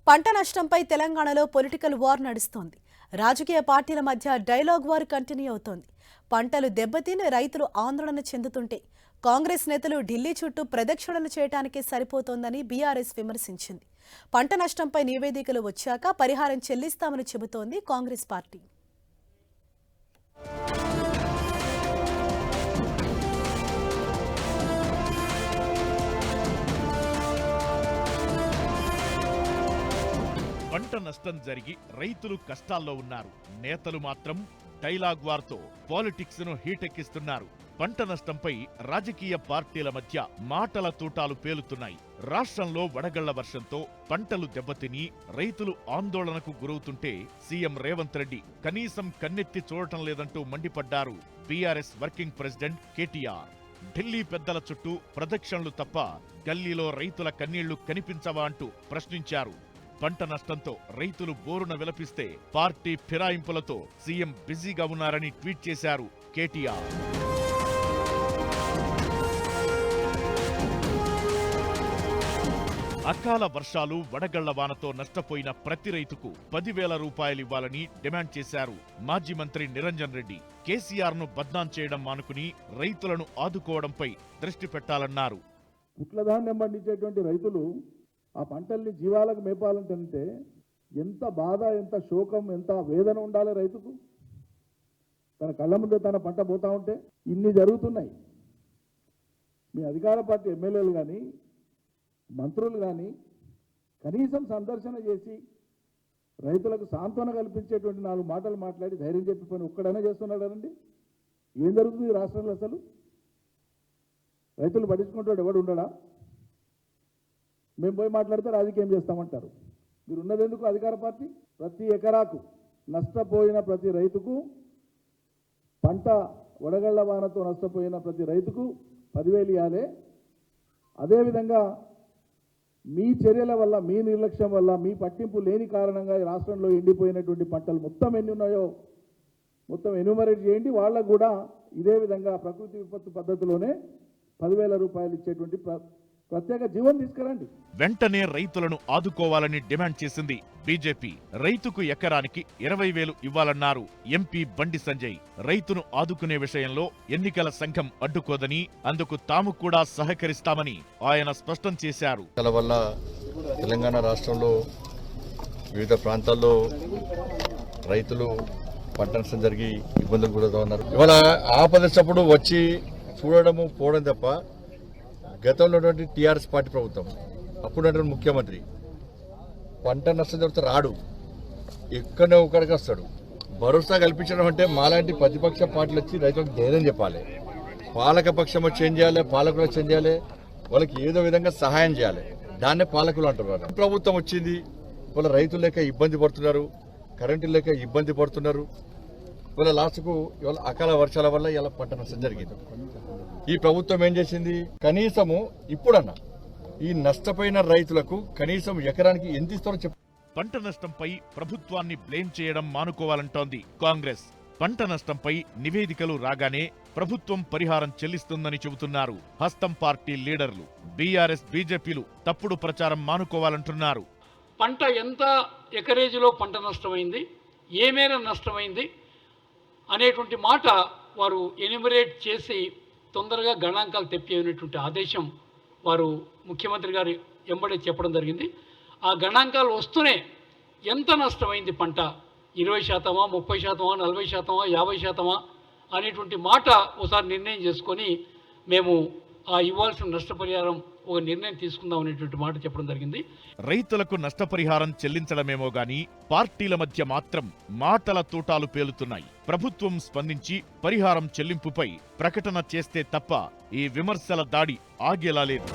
పంట నష్టంపై తెలంగాణలో political war నడుస్తోంది. రాజకీయ పార్టీల మధ్య డైలాగ్ వార్ కంటిన్యూ అవుతోంది. పంటలు దెబ్బతిని రైతులు ఆందోళన చెందుతుంటే కాంగ్రెస్ నేతలు ఢిల్లీ చుట్టూ ప్రదక్షిణలు చేయడానికే సరిపోతోందని బీఆర్ఎస్ విమర్శించింది. పంట నష్టంపై నివేదికలు వచ్చాక పరిహారం చెల్లిస్తామని చెబుతోంది కాంగ్రెస్ పార్టీ. పంట నష్టం జరిగి రైతులు కష్టాల్లో ఉన్నారు. నేతలు మాత్రం డైలాగ్ వార్తో పాలిటిక్స్ ను హీటెక్కిస్తున్నారు. పంట నష్టంపై రాజకీయ పార్టీల మధ్య మాటల తూటాలు పేలుతున్నాయి. రాష్ట్రంలో వడగళ్ల వర్షంతో పంటలు దెబ్బతిని రైతులు ఆందోళనకు గురవుతుంటే సీఎం రేవంత్ రెడ్డి కనీసం కన్నెత్తి చూడటం లేదంటూ మండిపడ్డారు BRS working president KTR. Delhi పెద్దల చుట్టూ ప్రదక్షిణలు తప్ప గల్లీలో రైతుల కన్నీళ్లు కనిపించవా అంటూ ప్రశ్నించారు. పంట నష్టంతో రైతులు బోరున విలపిస్తే పార్టీ ఫిరాయింపులతో సీఎం బిజీగా ఉన్నారని ట్వీట్ చేశారు కేటీఆర్. అకాల వర్షాలు, వడగళ్ల వానతో నష్టపోయిన ప్రతి రైతుకు 10,000 రూపాయలు ఇవ్వాలని డిమాండ్ చేశారు మాజీ మంత్రి నిరంజన్ రెడ్డి. కేసీఆర్ ను బద్నాం చేయడం మానుకుని రైతులను ఆదుకోవడంపై దృష్టి పెట్టాలన్నారు. పుట్లధాన్యం పండించేటువంటి రైతులు ఆ పంటల్ని జీవాలకు మేపాలంటే ఎంత బాధ, ఎంత శోకం, ఎంత వేదన ఉండాలి రైతుకు. తన కళ్ళ ముందే తన పంట పోతా ఉంటే ఇన్ని జరుగుతున్నాయి. మీ అధికార పార్టీ ఎమ్మెల్యేలు కానీ మంత్రులు కానీ కనీసం సందర్శన చేసి రైతులకు సాంత్వన కల్పించేటువంటి 4 మాటలు మాట్లాడి ధైర్యం చెప్పి పని ఒక్కడైనా చేస్తున్నాడండి? ఏం జరుగుతుంది రాష్ట్రంలో? అసలు రైతులు పట్టించుకుంటాడు ఎవడు ఉండడా? మేము పోయి మాట్లాడితే రాజకీయం చేస్తామంటారు. మీరు ఉన్నదెందుకు అధికార పార్టీ? ప్రతి ఎకరాకు నష్టపోయిన ప్రతి రైతుకు, పంట వడగళ్ల వానతో నష్టపోయిన ప్రతి రైతుకు 10,000 ఇవ్వాలి. అదేవిధంగా మీ చర్యల వల్ల, మీ నిర్లక్ష్యం వల్ల, మీ పట్టింపు లేని కారణంగా ఈ రాష్ట్రంలో ఎండిపోయినటువంటి పంటలు మొత్తం ఎన్ని ఉన్నాయో మొత్తం ఎన్యూమరేట్ చేయండి. వాళ్ళకు కూడా ఇదే విధంగా ప్రకృతి విపత్తు పద్ధతిలోనే 10,000 రూపాయలు ఇచ్చేటువంటి ప్రత్యేక జీవనం తీసుకురండి. వెంటనే రైతులను ఆదుకోవాలని డిమాండ్ చేసింది బీజేపీ. రైతుకు ఎకరానికి 20,000 ఇవ్వాలన్నారు ఎంపీ బండి సంజయ్. రైతును ఆదుకునే విషయంలో ఎన్నికల సంఘం అడ్డుకోదని, అందుకు తాము కూడా సహకరిస్తామని ఆయన స్పష్టం చేశారు. వల్ల తెలంగాణ రాష్ట్రంలో వివిధ ప్రాంతాల్లో రైతులు పంట నష్టం జరిగి ఇబ్బందులు గురవుతా ఉన్నారు. ఇవాళ ఆపదప్పుడు వచ్చి చూడడము పోవడం తప్ప గతంలో ఉన్నటువంటి టీఆర్ఎస్ పార్టీ ప్రభుత్వం, అప్పుడు ముఖ్యమంత్రి పంట నష్టం జరిగితే రాడు, ఎక్కడో ఒకడికి వస్తాడు. భరోసా కల్పించడం అంటే మాలాంటి ప్రతిపక్ష పార్టీలు వచ్చి రైతులకు ధైర్యం చెప్పాలి. పాలక పక్షం వచ్చి ఏం చేయాలి, పాలకులు వచ్చి ఏం చేయాలి, వాళ్ళకి ఏదో విధంగా సహాయం చేయాలి. దాన్నే పాలకులు అంటున్నారు. ప్రభుత్వం వచ్చింది, వాళ్ళ రైతులు లేక ఇబ్బంది పడుతున్నారు, కరెంటు లేక ఇబ్బంది పడుతున్నారు. వాళ్ళ లాస్ట్కు ఇవాళ అకాల వర్షాల వల్ల ఇలా పంట నష్టం జరిగింది. ఈ ప్రభుత్వం ఏం చేసింది? కనీసము ఇప్పుడన్నా ఈ నష్టపోయిన రైతులకు కనీసం ఎకరానికి ఎంత ఇస్తారో చెప్పు. పంట నష్టంపై ప్రభుత్వాన్ని బ్లేమ్ చేయడం మానుకోవాలంటోంది కాంగ్రెస్. పంట నష్టంపై నివేదికలు రాగానే ప్రభుత్వం పరిహారం చెల్లిస్తుందని చెబుతున్నారు హస్తం పార్టీ లీడర్లు. బీఆర్ఎస్, బీజేపీలు తప్పుడు ప్రచారం మానుకోవాలంటున్నారు. పంట ఎంత ఎకరేజీలో పంట నష్టమైంది, ఏ మేర నష్టమైంది అనేటువంటి మాట వారు ఎన్యూమరేట్ చేసి తొందరగా గణాంకాలు తెప్పినటువంటి ఆదేశం వారు ముఖ్యమంత్రి గారు ఎంబడే చెప్పడం జరిగింది. ఆ గణాంకాలు వస్తూనే ఎంత నష్టమైంది పంట, 20%, 30%, 40%, 50% అనేటువంటి మాట ఒకసారి నిర్ణయం చేసుకొని మేము ఆ ఇవ్వాల్సిన నష్టపరిహారం ఒక నిర్ణయం తీసుకుందాం అనేటువంటి మాట చెప్పడం జరిగింది. రైతులకు నష్టపరిహారం చెల్లించడమేమో గాని పార్టీల మధ్య మాత్రం మాటల తూటాలు పేలుతున్నాయి. ప్రభుత్వం స్పందించి పరిహారం చెల్లింపుపై ప్రకటన చేస్తే తప్ప ఈ విమర్శల దాడి ఆగేలా లేదు.